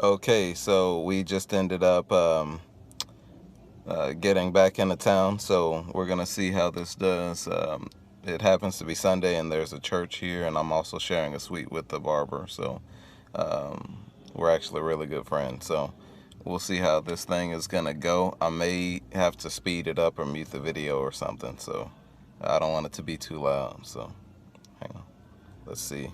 Okay, so we just ended up getting back into town, so we're gonna see how this does. It happens to be Sunday and there's a church here, and I'm also sharing a suite with the barber, so we're actually really good friends. So we'll see how this thing is gonna go. I may have to speed it up or mute the video or something, so I don't want it to be too loud. So hang on, let's see.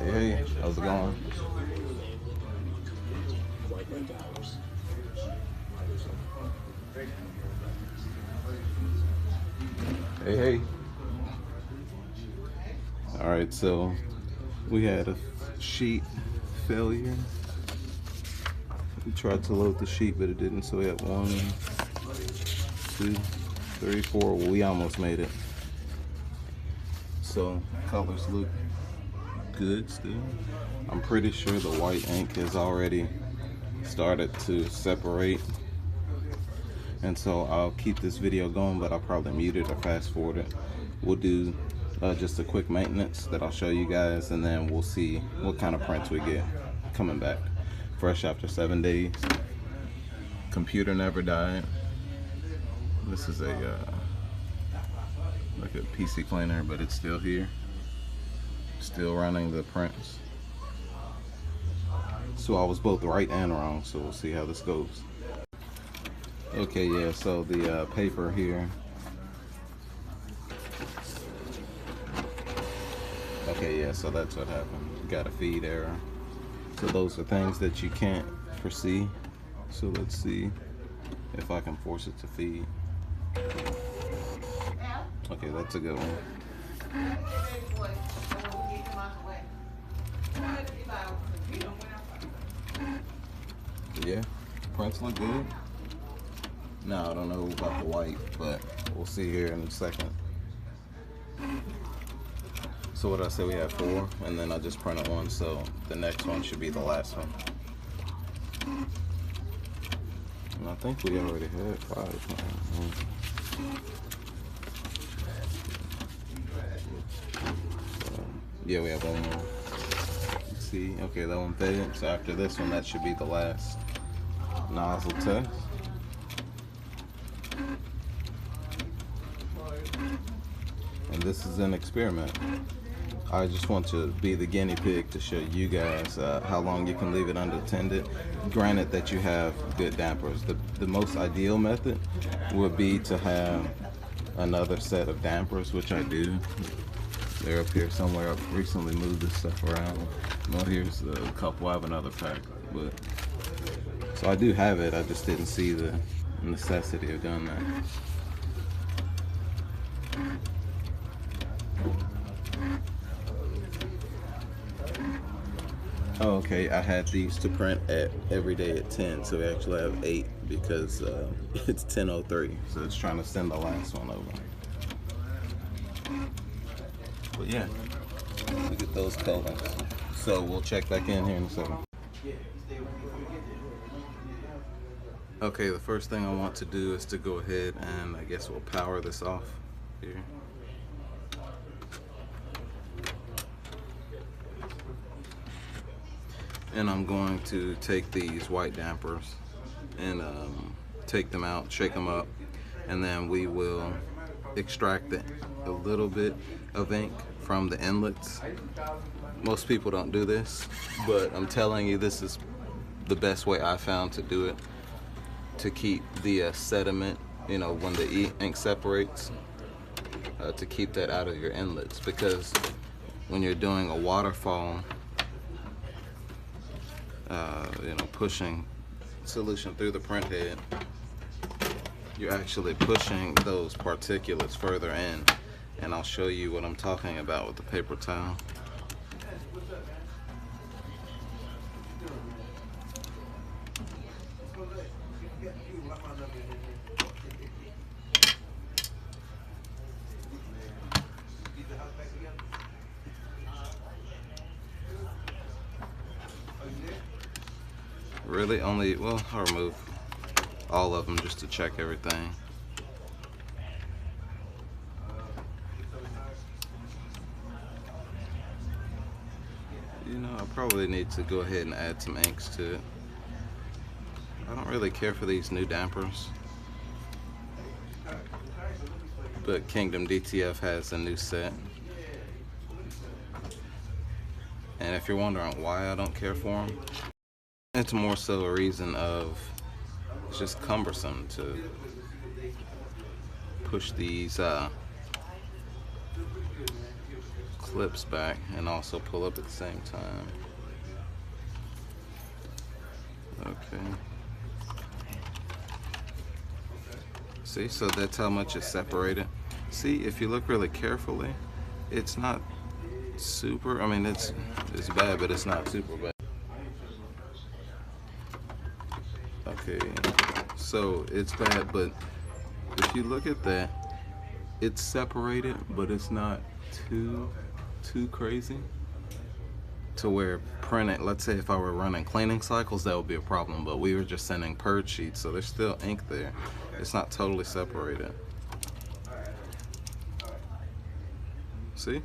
Hey, how's it going? Hey. All right, so we had a sheet failure. We tried to load the sheet, but it didn't. So we had 1, 2, 3, 4. Well, we almost made it. So colors look good still. I'm pretty sure the white ink has already started to separate, and so I'll keep this video going, but I'll probably mute it or fast forward it. We'll do just a quick maintenance that I'll show you guys, and then we'll see what kind of prints we get coming back fresh after 7 days. Computer never died. This is a like a PC cleaner, but it's still here, still running the prints. So I was both right and wrong, so we'll see how this goes. Okay, yeah, so the paper here. Okay, yeah, so that's what happened. Got a feed error. So those are things that you can't foresee. So let's see if I can force it to feed. Okay, that's a good one. Yeah, prints look good. Now I don't know about the white, but we'll see here in a second. So what I said, we have 4, and then I just printed 1, so the next one should be the last one. And I think we already had 5. Yeah, we have 1 more. Let's see. Okay, that one faded. So after this one, that should be the last nozzle test. And this is an experiment. I just want to be the guinea pig to show you guys how long you can leave it unattended. Granted that you have good dampers. The most ideal method would be to have another set of dampers, which I do. They're up here somewhere. I've recently moved this stuff around. Well, here's a couple. I have another pack, but so I do have it. I just didn't see the necessity of doing that. Oh, okay, I had these to print every day at 10, so we actually have 8 because it's 10:03, so it's trying to send the last one over. But yeah, look at those colors. So we'll check back in here in a second. Okay, the first thing I want to do is to go ahead and I guess we'll power this off here. And I'm going to take these white dampers and take them out, shake them up, and then we will extract a little bit of ink from the inlets. Most people don't do this, but I'm telling you, this is the best way I found to do it, to keep the sediment, you know, when the ink separates, to keep that out of your inlets, because when you're doing a waterfall, you know, pushing solution through the print head, you're actually pushing those particulates further in, and I'll show you what I'm talking about with the paper towel. Really only, well, I'll remove all of them just to check everything. You know, I probably need to go ahead and add some inks to it. I don't really care for these new dampers, but Kingdom DTF has a new set. And if you're wondering why I don't care for them, it's more so a reason of it's just cumbersome to push these clips back and also pull up at the same time. Okay. See, so that's how much it's separated. See, if you look really carefully, it's not super, I mean, it's bad, but it's not super bad. Okay, so it's bad, but if you look at that, it's separated, but it's not too crazy to where printing, let's say if I were running cleaning cycles, that would be a problem, but we were just sending purge sheets, so there's still ink there. It's not totally separated. See?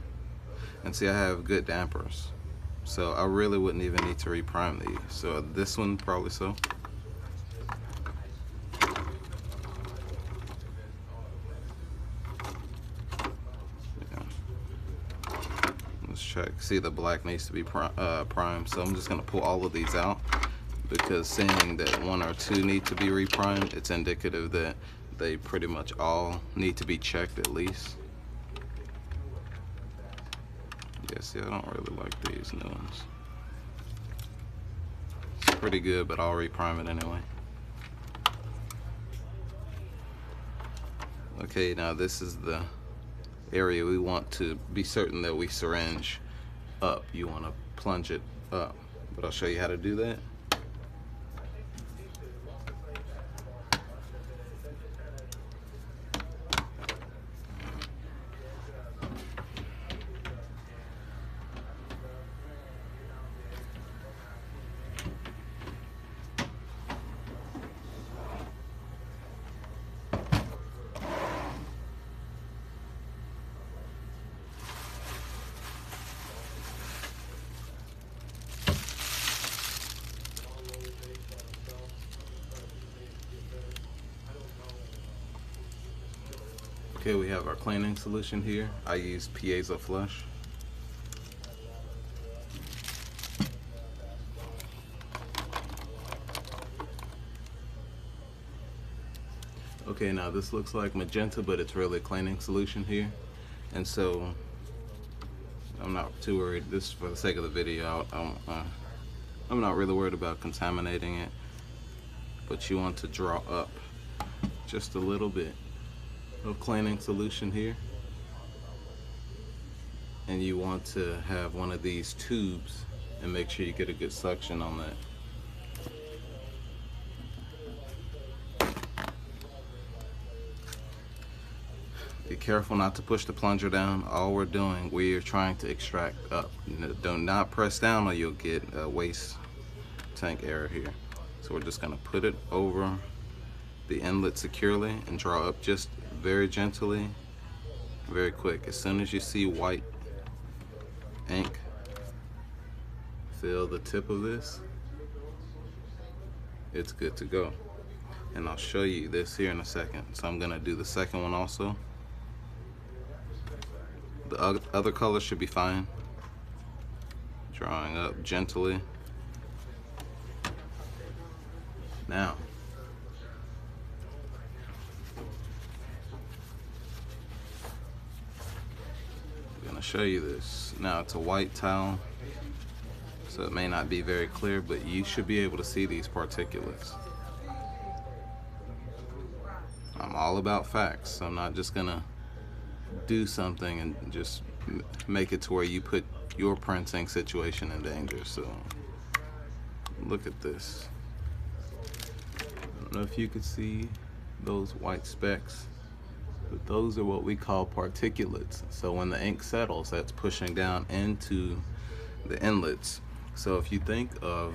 And see, I have good dampers, so I really wouldn't even need to reprime these. So this one probably so. Check. See, the black needs to be primed, so I'm just going to pull all of these out, because saying that one or two need to be reprimed, it's indicative that they pretty much all need to be checked at least. Yeah, see, I don't really like these new ones. It's pretty good, but I'll reprime it anyway. Okay, now this is the area we want to be certain that we syringe up. You want to plunge it up, but I'll show you how to do that. Okay, we have our cleaning solution here. I use piezo flush. Okay, now this looks like magenta, but it's really a cleaning solution here. And so I'm not too worried. This is for the sake of the video. I'm not really worried about contaminating it, but you want to draw up just a little bit of cleaning solution here, and you want to have one of these tubes and make sure you get a good suction on that. Be careful not to push the plunger down. All we're doing, we are trying to extract up. Do not press down or you'll get a waste tank error here. So we're just going to put it over the inlet securely and draw up just very gently, very quick. As soon as you see white ink, feel the tip of this, it's good to go. And I'll show you this here in a second. So I'm gonna do the second one also. The other color should be fine. Drawing up gently. Now, show you this. Now it's a white towel, so it may not be very clear, but you should be able to see these particulates. I'm all about facts, so I'm not just gonna do something and just make it to where you put your printing situation in danger. So look at this. I don't know if you could see those white specks, but those are what we call particulates. So when the ink settles, that's pushing down into the inlets. So if you think of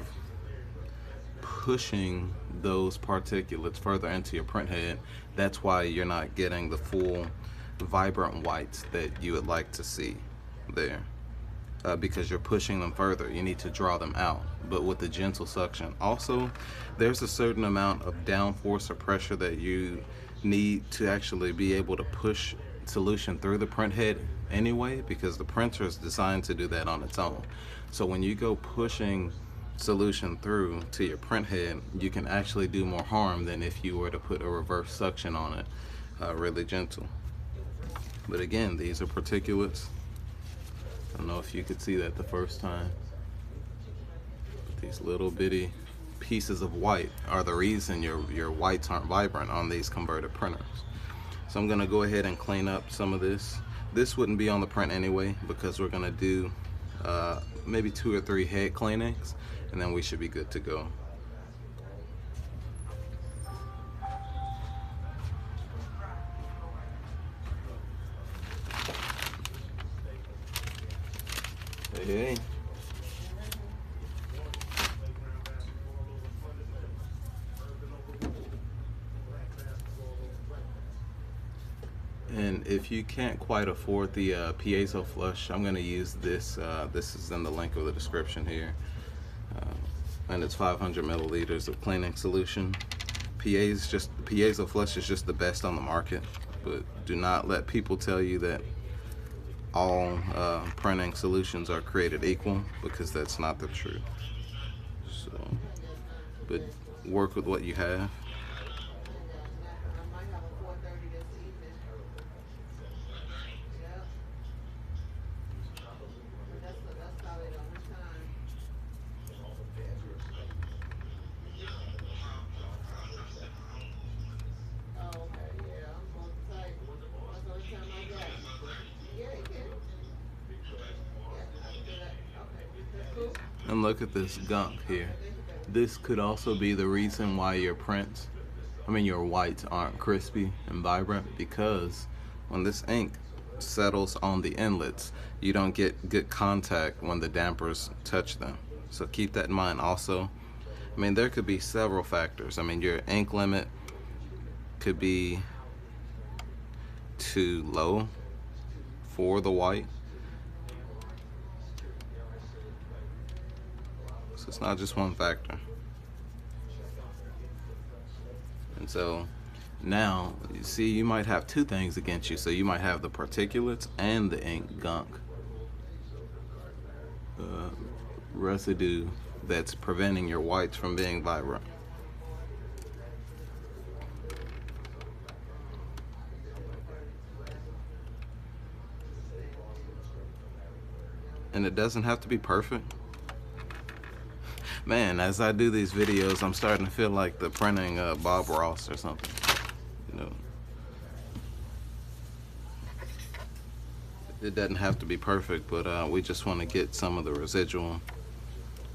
pushing those particulates further into your print head. That's why you're not getting the full vibrant whites that you would like to see there, because you're pushing them further. You need to draw them out, but with the gentle suction. Also, there's a certain amount of downforce or pressure that you need to actually be able to push solution through the print head anyway, because the printer is designed to do that on its own. So when you go pushing solution through to your print head, you can actually do more harm than if you were to put a reverse suction on it, really gentle. But again, these are particulates. I don't know if you could see that the first time, but these little bitty pieces of white are the reason your whites aren't vibrant on these converted printers. So I'm gonna go ahead and clean up some of this. This wouldn't be on the print anyway, because we're gonna do maybe 2 or 3 head cleanings, and then we should be good to go. Hey. And if you can't quite afford the piezo flush, I'm going to use this. This is in the link of the description here, and it's 500 milliliters of cleaning solution. Piezo flush is just the best on the market, but do not let people tell you that all printing solutions are created equal, because that's not the truth. So, but work with what you have. And look at this gunk here. This could also be the reason why your prints, your whites aren't crispy and vibrant, because when this ink settles on the inlets, you don't get good contact when the dampers touch them. So keep that in mind also. There could be several factors. Your ink limit could be too low for the white. So it's not just one factor. And so now, you see, you might have 2 things against you. So you might have the particulates and the ink gunk residue that's preventing your whites from being vibrant. And it doesn't have to be perfect. Man, as I do these videos, I'm starting to feel like the printing Bob Ross or something. It doesn't have to be perfect, but we just want to get some of the residual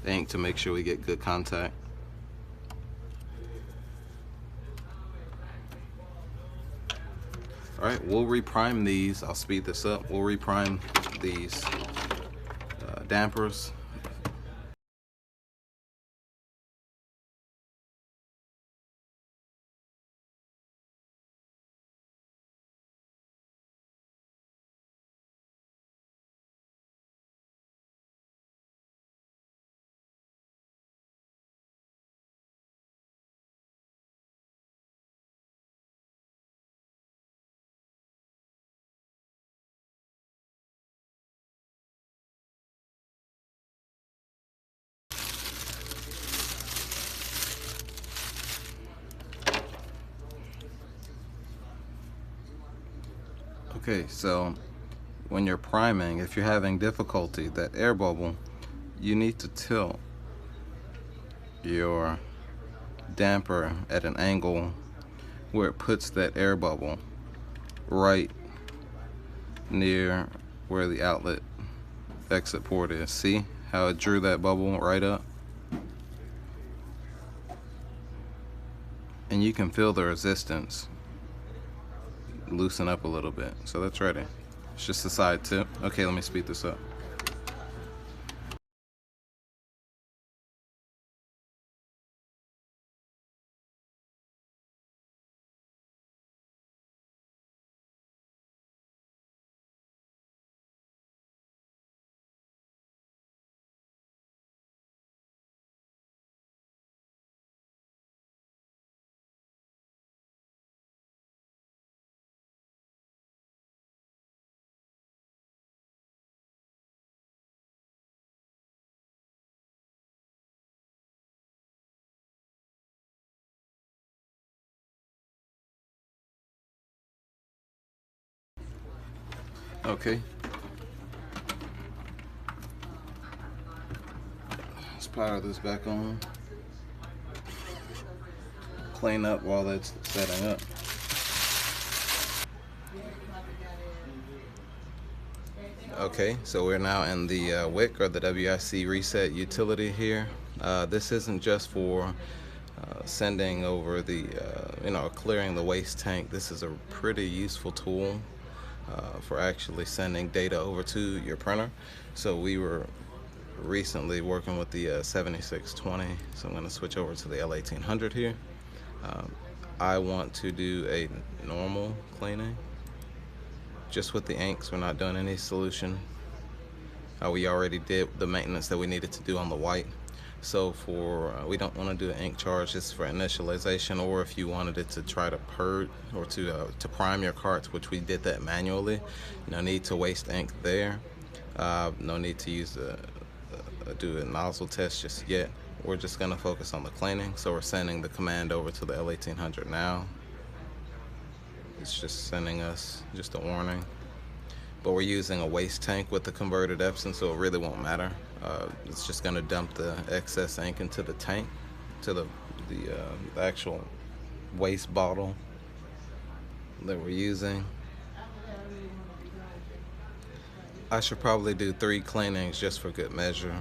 ink to make sure we get good contact. All right, we'll reprime these. I'll speed this up. We'll reprime these dampers. Okay, so when you're priming, if you're having difficulty, that air bubble, you need to tilt your damper at an angle where it puts that air bubble right near where the outlet exit port is. See how it drew that bubble right up? And you can feel the resistance loosen up a little bit. So that's ready. It's just a side tip. Okay, let me speed this up. Okay. Let's power this back on. Clean up while that's setting up. Okay, so we're now in the WIC, or the WIC reset utility here. This isn't just for sending over the, clearing the waste tank. This is a pretty useful tool for actually sending data over to your printer. So we were recently working with the 7620, so I'm going to switch over to the L1800 here. I want to do a normal cleaning just with the inks. We're not doing any solution. We already did the maintenance that we needed to do on the white. So for we don't want to do an ink charge. This is for initialization, or if you wanted it to try to purge or to prime your carts, which we did that manually. No need to waste ink there. No need to use do a nozzle test just yet. We're just going to focus on the cleaning. So we're sending the command over to the L1800 now. It's just sending us just a warning. But we're using a waste tank with the converted Epson, so it really won't matter. It's just going to dump the excess ink into the tank, to the actual waste bottle that we're using. I should probably do 3 cleanings just for good measure,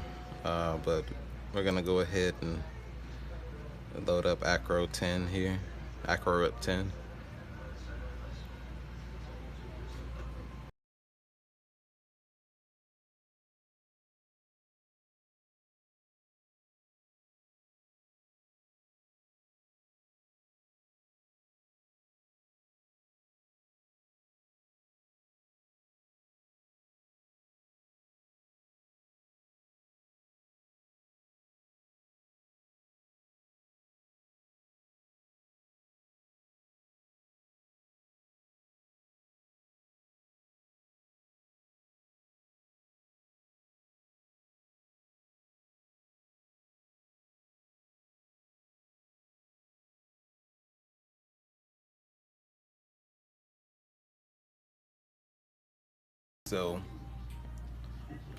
but we're going to go ahead and load up Acro 10 here, Acro Rip 10. So,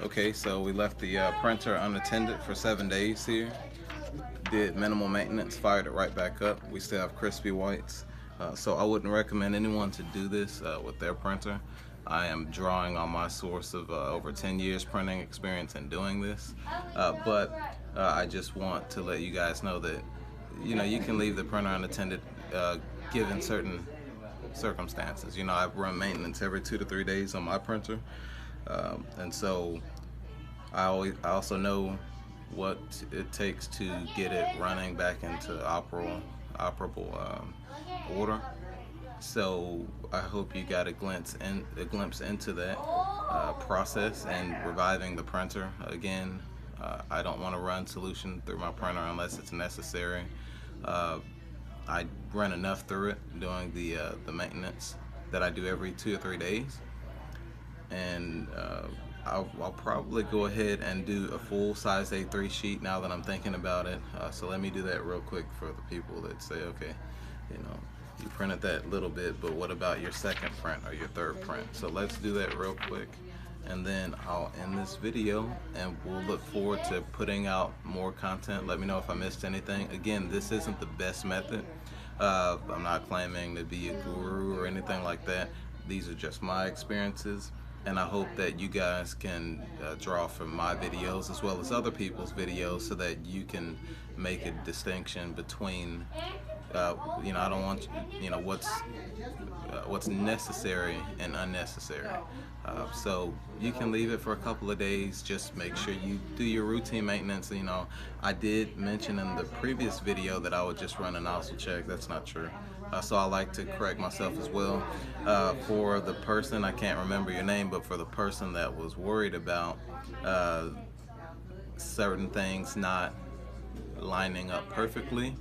okay, so we left the printer unattended for 7 days here. Did minimal maintenance, fired it right back up. We still have crispy whites. So I wouldn't recommend anyone to do this with their printer. I am drawing on my source of over 10 years printing experience in doing this. But I just want to let you guys know that, you can leave the printer unattended given certain circumstances. I run maintenance every 2 to 3 days on my printer, and so I also know what it takes to get it running back into operable order. So I hope you got a glimpse into that process and reviving the printer again. I don't want to run solution through my printer unless it's necessary. I run enough through it doing the maintenance that I do every 2 or 3 days, and I'll probably go ahead and do a full size A3 sheet now that I'm thinking about it. So let me do that real quick for the people that say, okay, you printed that little bit, but what about your second print or your third print? So let's do that real quick, and then I'll end this video, and we'll look forward to putting out more content. Let me know if I missed anything. Again, this isn't the best method. I'm not claiming to be a guru or anything like that. These are just my experiences, and I hope that you guys can draw from my videos as well as other people's videos, so that you can make a distinction between I don't want what's necessary and unnecessary. So you can leave it for a couple of days. Just make sure you do your routine maintenance. I did mention in the previous video that I would just run a nozzle check. That's not true. So I like to correct myself as well. For the person, I can't remember your name, but for the person that was worried about certain things not lining up perfectly,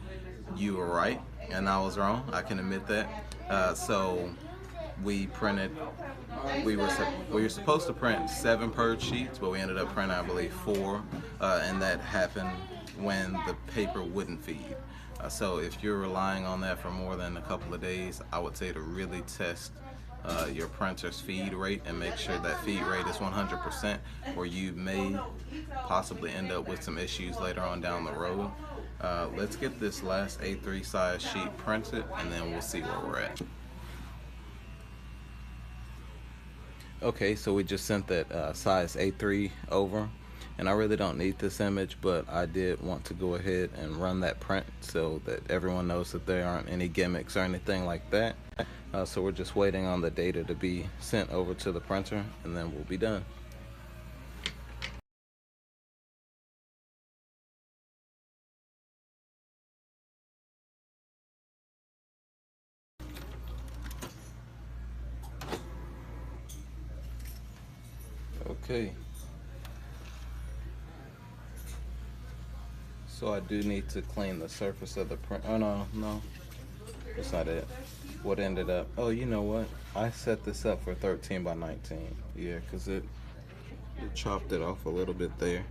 you were right and I was wrong. I can admit that. So we were supposed to print 7 purge sheets, but we ended up printing, I believe, 4, and that happened when the paper wouldn't feed. So if you're relying on that for more than a couple of days, I would say to really test your printer's feed rate and make sure that feed rate is 100%, or you may possibly end up with some issues later on down the road. Let's get this last A3 size sheet printed, and then we'll see where we're at. Okay, so we just sent that size A3 over, and I really don't need this image, but I did want to go ahead and run that print so that everyone knows that there aren't any gimmicks or anything like that. So we're just waiting on the data to be sent over to the printer, and then we'll be done. Okay. So I do need to clean the surface of the print. Oh no, that's not it. What ended up, oh, you know what? I set this up for 13 by 19. Yeah, because it chopped it off a little bit there.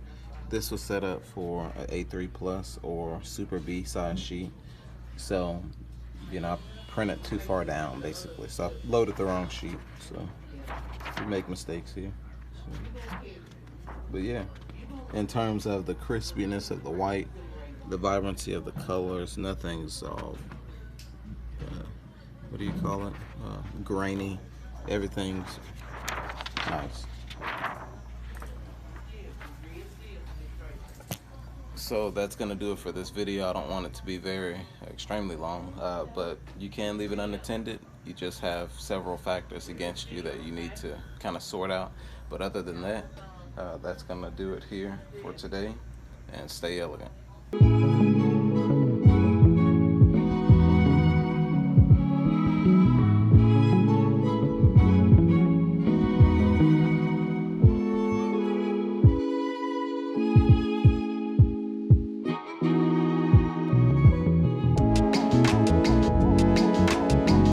This was set up for an A3 Plus or Super B size sheet. So, you know, I printed too far down basically. So I loaded the wrong sheet. So we make mistakes here. So, but yeah, in terms of the crispiness of the white, the vibrancy of the colors, nothing's all, what do you call it? Grainy. Everything's nice. So that's gonna do it for this video. I don't want it to be very extremely long, but you can leave it unattended. You just have several factors against you that you need to kind of sort out. But other than that, that's gonna do it here for today, and stay elegant.